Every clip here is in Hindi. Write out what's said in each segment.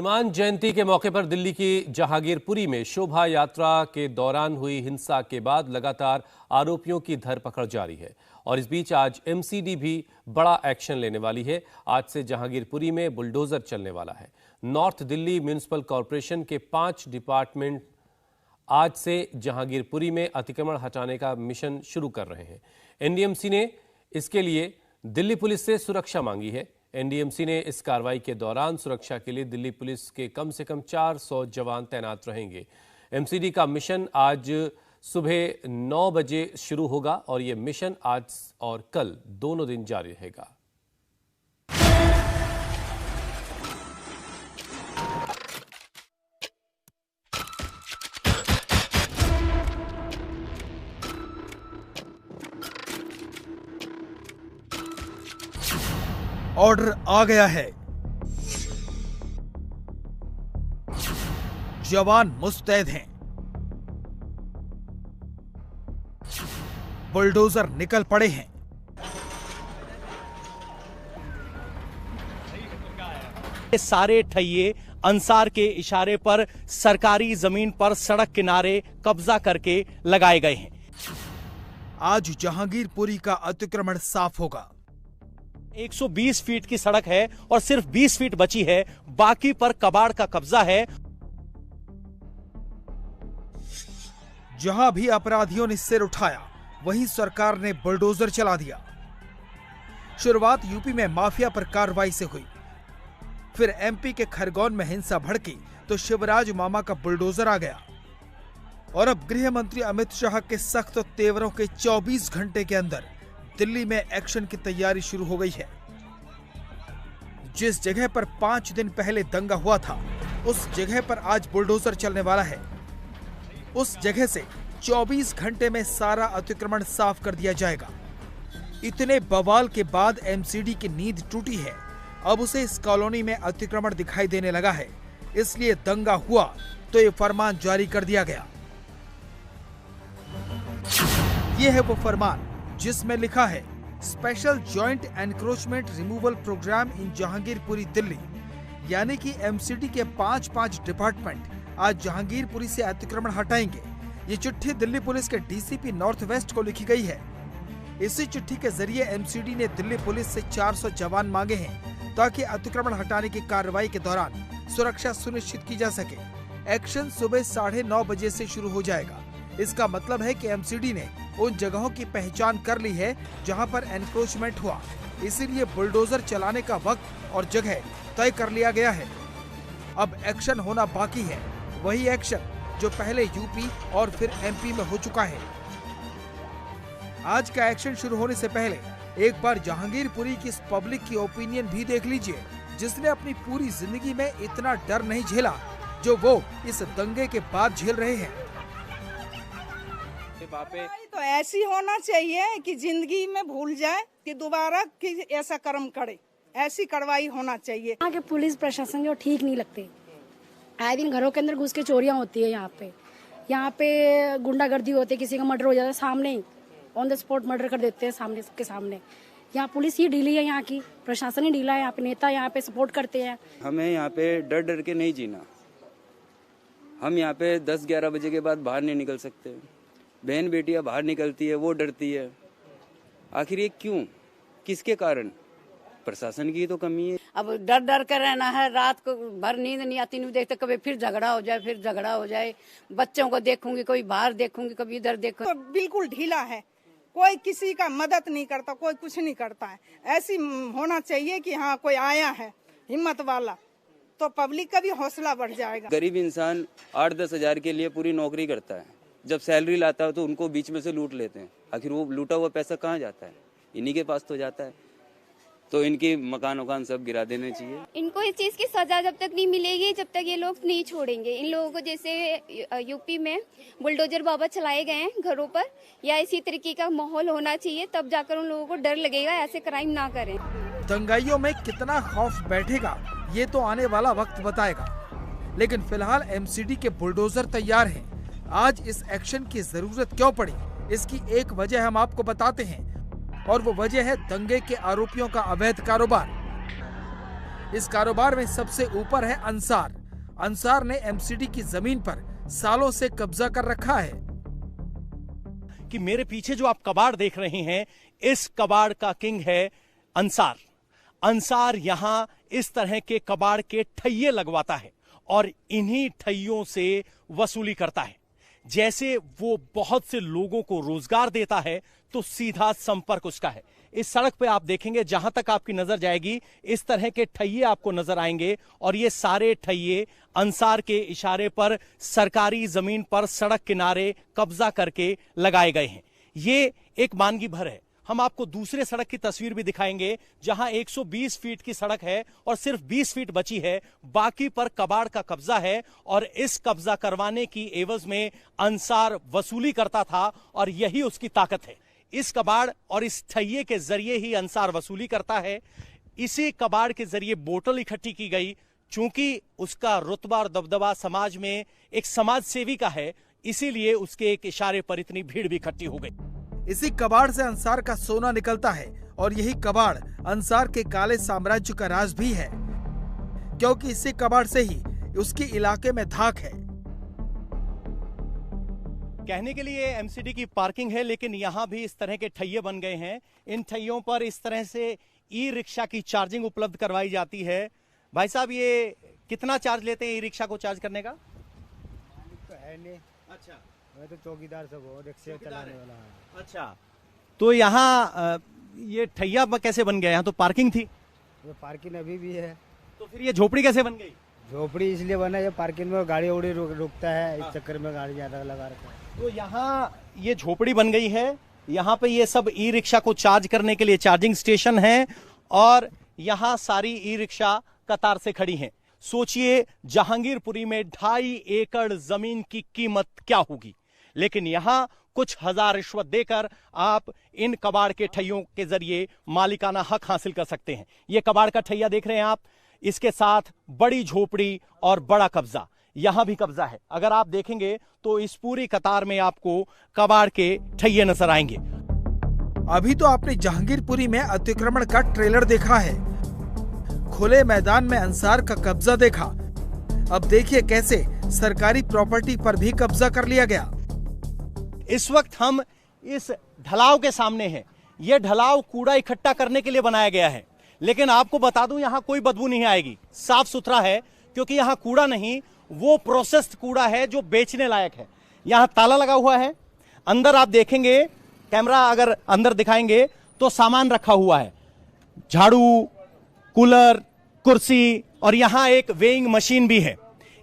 हनुमान जयंती के मौके पर दिल्ली की जहांगीरपुरी में शोभा यात्रा के दौरान हुई हिंसा के बाद लगातार आरोपियों की धरपकड़ जारी है और इस बीच आज एमसीडी भी बड़ा एक्शन लेने वाली है। आज से जहांगीरपुरी में बुलडोजर चलने वाला है। नॉर्थ दिल्ली म्युनिसिपल कॉरपोरेशन के 5 डिपार्टमेंट आज से जहांगीरपुरी में अतिक्रमण हटाने का मिशन शुरू कर रहे हैं। एनडीएमसी ने इसके लिए दिल्ली पुलिस से सुरक्षा मांगी है। एनडीएमसी ने इस कार्रवाई के दौरान सुरक्षा के लिए दिल्ली पुलिस के कम से कम 400 जवान तैनात रहेंगे। एमसीडी का मिशन आज सुबह 9 बजे शुरू होगा और यह मिशन आज और कल दोनों दिन जारी रहेगा। ऑर्डर आ गया है। जवान मुस्तैद हैं। बुलडोजर निकल पड़े हैं। ये सारे ठैये अंसार के इशारे पर सरकारी जमीन पर सड़क किनारे कब्जा करके लगाए गए हैं। आज जहांगीरपुरी का अतिक्रमण साफ होगा। 120 फीट की सड़क है और सिर्फ 20 फीट बची है, बाकी पर कबाड़ का कब्जा है। जहां भी अपराधियों ने सिर उठाया, वहीं सरकार ने बुलडोजर चला दिया। शुरुआत यूपी में माफिया पर कार्रवाई से हुई, फिर एमपी के खरगोन में हिंसा भड़की तो शिवराज मामा का बुलडोजर आ गया और अब गृह मंत्री अमित शाह के सख्त तेवरों के 24 घंटे के अंदर दिल्ली में एक्शन की तैयारी शुरू हो गई है। जिस जगह पर 5 दिन पहले दंगा हुआ था, उस जगह पर आज बुलडोजर चलने वाला है। उस जगह से 24 घंटे में सारा अतिक्रमण साफ कर दिया जाएगा। इतने बवाल के बाद एमसीडी की नींद टूटी है। अब उसे इस कॉलोनी में अतिक्रमण दिखाई देने लगा है, इसलिए दंगा हुआ तो ये फरमान जारी कर दिया गया। ये है वो फरमान जिसमें लिखा है special joint encroachment removal program in Jahangirpuri Delhi, यानी कि एमसीडी के 5 डिपार्टमेंट आज जहांगीरपुरी से अतिक्रमण हटाएंगे। ये चिट्ठी दिल्ली पुलिस के डीसीपी नॉर्थ वेस्ट को लिखी गई है। इसी चिट्ठी के जरिए एमसीडी ने दिल्ली पुलिस से 400 जवान मांगे हैं ताकि अतिक्रमण हटाने की कार्रवाई के दौरान सुरक्षा सुनिश्चित की जा सके। एक्शन सुबह 9:30 बजे से शुरू हो जाएगा। इसका मतलब है कि एमसीडी ने उन जगहों की पहचान कर ली है जहां पर एनक्रोचमेंट हुआ, इसीलिए बुलडोजर चलाने का वक्त और जगह तय कर लिया गया है। अब एक्शन होना बाकी है, वही एक्शन जो पहले यूपी और फिर एमपी में हो चुका है। आज का एक्शन शुरू होने से पहले एक बार जहांगीरपुरी की इस पब्लिक की ओपिनियन भी देख लीजिए, जिसने अपनी पूरी जिंदगी में इतना डर नहीं झेला जो वो इस दंगे के बाद झेल रहे हैं। तो ऐसी होना चाहिए कि जिंदगी में भूल जाए कि दोबारा कि ऐसा कर्म करे, ऐसी कार्रवाई होना चाहिए। यहाँ के पुलिस प्रशासन जो ठीक नहीं लगते। आए दिन घरों के अंदर घुस के चोरियां होती है। यहाँ पे गुंडागर्दी होती है, किसी का मर्डर हो जाता है सामने ही, ऑन द स्पॉट मर्डर कर देते हैं सामने, सबके सामने। यहाँ पुलिस ही ढीली है, यहाँ की प्रशासन ही ढीला है, यहाँ पे नेता यहाँ पे सपोर्ट करते हैं। हमें यहाँ पे डर डर के नहीं जीना। हम यहाँ पे 10-11 बजे के बाद बाहर नहीं निकल सकते। बहन बेटियां बाहर निकलती है, वो डरती है। आखिर ये क्यों, किसके कारण? प्रशासन की तो कमी है। अब डर डर कर रहना है, रात को भर नींद नहीं आती, नहीं देखते कभी फिर झगड़ा हो जाए। बच्चों को देखूंगी, कभी बाहर देखूंगी, कभी इधर देखूंगी। तो बिल्कुल ढीला है, कोई किसी का मदद नहीं करता, कोई कुछ नहीं करता है। ऐसी होना चाहिए कि हाँ कोई आया है हिम्मत वाला, तो पब्लिक का भी हौसला बढ़ जाएगा। गरीब इंसान 8-10 हजार के लिए पूरी नौकरी करता है, जब सैलरी लाता है तो उनको बीच में से लूट लेते हैं। आखिर वो लूटा हुआ पैसा कहाँ जाता है? इन्हीं के पास तो जाता है। तो इनकी मकान सब गिरा देने चाहिए। इनको इस चीज की सजा जब तक नहीं मिलेगी, जब तक ये लोग नहीं छोड़ेंगे। इन लोगों को जैसे यूपी में बुलडोजर बाबा चलाए गए हैं घरों पर, या इसी तरीके का माहौल होना चाहिए, तब जाकर उन लोगों को डर लगेगा, ऐसे क्राइम ना करें। दंगाइयों में कितना खौफ बैठेगा ये तो आने वाला वक्त बताएगा, लेकिन फिलहाल एमसीडी के बुलडोजर तैयार हैं। आज इस एक्शन की जरूरत क्यों पड़ी, इसकी एक वजह हम आपको बताते हैं, और वो वजह है दंगे के आरोपियों का अवैध कारोबार। इस कारोबार में सबसे ऊपर है अंसार, अंसार ने एमसीडी की जमीन पर सालों से कब्जा कर रखा है। कि मेरे पीछे जो आप कबाड़ देख रहे हैं, इस कबाड़ का किंग है अंसार। अंसार यहां इस तरह के कबाड़ के ठैये लगवाता है और इन्हीं ठैयों से वसूली करता है। जैसे वो बहुत से लोगों को रोजगार देता है तो सीधा संपर्क उसका है। इस सड़क पे आप देखेंगे, जहां तक आपकी नजर जाएगी इस तरह के ठैये आपको नजर आएंगे और ये सारे ठैये अंसार के इशारे पर सरकारी जमीन पर सड़क किनारे कब्जा करके लगाए गए हैं। ये एक मानगी भर है। हम आपको दूसरे सड़क की तस्वीर भी दिखाएंगे जहां 120 फीट की सड़क है और सिर्फ 20 फीट बची है, बाकी पर कबाड़ का कब्जा है और इस कब्जा करवाने की एवज में अंसार वसूली करता था और यही उसकी ताकत है। इस कबाड़ और इस ठैये के जरिए ही अंसार वसूली करता है। इसी कबाड़ के जरिए बोतल इकट्ठी की गई। चूंकि उसका रुतबा और दबदबा समाज में एक समाज सेवी का है, इसीलिए उसके एक इशारे पर इतनी भीड़ भी इकट्ठी हो गई। इसी कबाड़ से अंसार का सोना निकलता है और यही कबाड़ अंसार के काले साम्राज्य का राज भी है, क्योंकि इसी कबाड़ से ही उसके इलाके में धाक है। कहने के लिए एमसीडी की पार्किंग है, लेकिन यहां भी इस तरह के ठैये बन गए हैं। इन ठैयों पर इस तरह से ई रिक्शा की चार्जिंग उपलब्ध करवाई जाती है। भाई साहब, ये कितना चार्ज लेते हैं ई रिक्शा को चार्ज करने का? तो है नहीं। अच्छा, मैं तो चौकीदार सब हो, रिक्शा चलाने वाला है। अच्छा, तो यहाँ ये ठैया कैसे बन गया? यहाँ तो पार्किंग थी। ये पार्किंग अभी भी है। तो फिर ये झोपड़ी कैसे बन गई? झोपड़ी इसलिए बना है, पार्किंग में गाड़ी उड़ी रुकता है, इस चक्कर में गाड़ी ज्यादा लगा रखा है। तो यहाँ ये झोपड़ी बन गई है। यहाँ पे ये सब ई रिक्शा को चार्ज करने के लिए चार्जिंग स्टेशन है और यहाँ सारी ई रिक्शा कतार से खड़ी हैं। सोचिए, जहांगीरपुरी में 2.5 एकड़ जमीन की कीमत क्या होगी, लेकिन यहां कुछ हजार रिश्वत देकर आप इन कबाड़ के ठैयों के जरिए मालिकाना हक हासिल कर सकते हैं। यह कबाड़ का ठैया देख रहे हैं आप, इसके साथ बड़ी झोपड़ी और बड़ा कब्जा, यहां भी कब्जा है। अगर आप देखेंगे तो इस पूरी कतार में आपको कबाड़ के ठैये नजर आएंगे। अभी तो आपने जहांगीरपुरी में अतिक्रमण का ट्रेलर देखा है, खुले मैदान में अंसार का कब्जा देखा। अब देखिए कैसे सरकारी प्रॉपर्टी पर भी कब्जा कर लिया गया। इस वक्त हम इस ढलाव के सामने हैं। यह ढलाव कूड़ा इकट्ठा करने के लिए बनाया गया है, लेकिन आपको बता दूं यहां कोई बदबू नहीं आएगी, साफ सुथरा है, क्योंकि यहां कूड़ा नहीं, वो प्रोसेस्ड कूड़ा है जो बेचने लायक है। यहां ताला लगा हुआ है। अंदर आप देखेंगे, कैमरा अगर अंदर दिखाएंगे तो सामान रखा हुआ है, झाड़ू, कूलर, कुर्सी और यहां एक वेइंग मशीन भी है।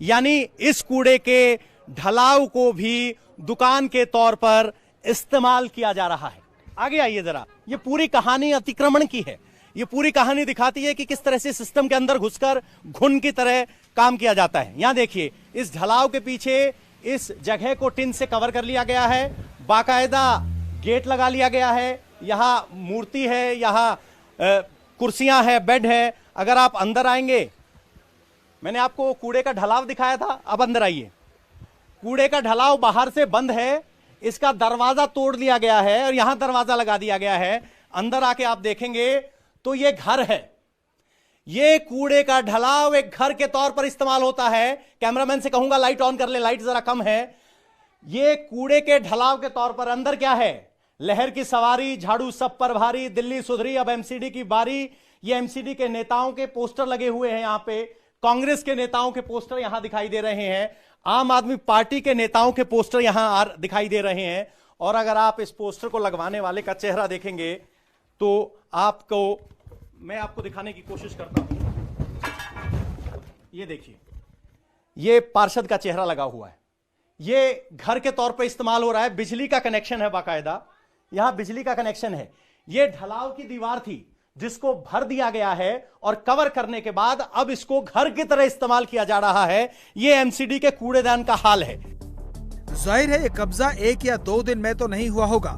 यानी इस कूड़े के ढलाव को भी दुकान के तौर पर इस्तेमाल किया जा रहा है। आगे आइए जरा, ये पूरी कहानी अतिक्रमण की है। ये पूरी कहानी दिखाती है कि किस तरह से सिस्टम के अंदर घुसकर घुन की तरह काम किया जाता है। यहां देखिए, इस ढलाव के पीछे इस जगह को टिन से कवर कर लिया गया है, बाकायदा गेट लगा लिया गया है, यहां मूर्ति है, यहां कुर्सियां है, बेड है। अगर आप अंदर आएंगे, मैंने आपको कूड़े का ढलाव दिखाया था, अब अंदर आइए। कूड़े का ढलाव बाहर से बंद है, इसका दरवाजा तोड़ दिया गया है और यहां दरवाजा लगा दिया गया है। अंदर आके आप देखेंगे तो ये घर है। ये कूड़े का ढलाव एक घर के तौर पर इस्तेमाल होता है। कैमरामैन से कहूंगा लाइट ऑन कर ले, लाइट जरा कम है। ये कूड़े के ढलाव के तौर पर अंदर क्या है? लहर की सवारी, झाड़ू सब पर भारी, दिल्ली सुधरी, अब एमसीडी की बारी। ये एमसीडी के नेताओं के पोस्टर लगे हुए हैं यहां पे, कांग्रेस के नेताओं के पोस्टर यहां दिखाई दे रहे हैं, आम आदमी पार्टी के नेताओं के पोस्टर यहां दिखाई दे रहे हैं। और अगर आप इस पोस्टर को लगवाने वाले का चेहरा देखेंगे तो मैं आपको दिखाने की कोशिश करता हूं। ये देखिए, ये पार्षद का चेहरा लगा हुआ है। ये घर के तौर पर इस्तेमाल हो रहा है। बिजली का कनेक्शन है, बाकायदा यहां बिजली का कनेक्शन है। ये ढलाव की दीवार थी जिसको भर दिया गया है और कवर करने के बाद अब इसको घर की तरह इस्तेमाल किया जा रहा है। ये एमसीडी के कूड़ेदान का हाल है। जाहिर है ये कब्जा 1 या 2 दिन में तो नहीं हुआ होगा,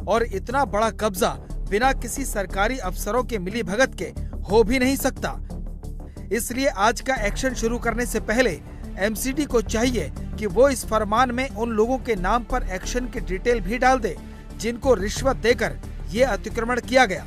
और इतना बड़ा कब्जा बिना किसी सरकारी अफसरों के मिलीभगत के हो भी नहीं सकता। इसलिए आज का एक्शन शुरू करने से पहले एमसीडी को चाहिए कि वो इस फरमान में उन लोगों के नाम पर एक्शन की डिटेल भी डाल दे जिनको रिश्वत देकर ये अतिक्रमण किया गया।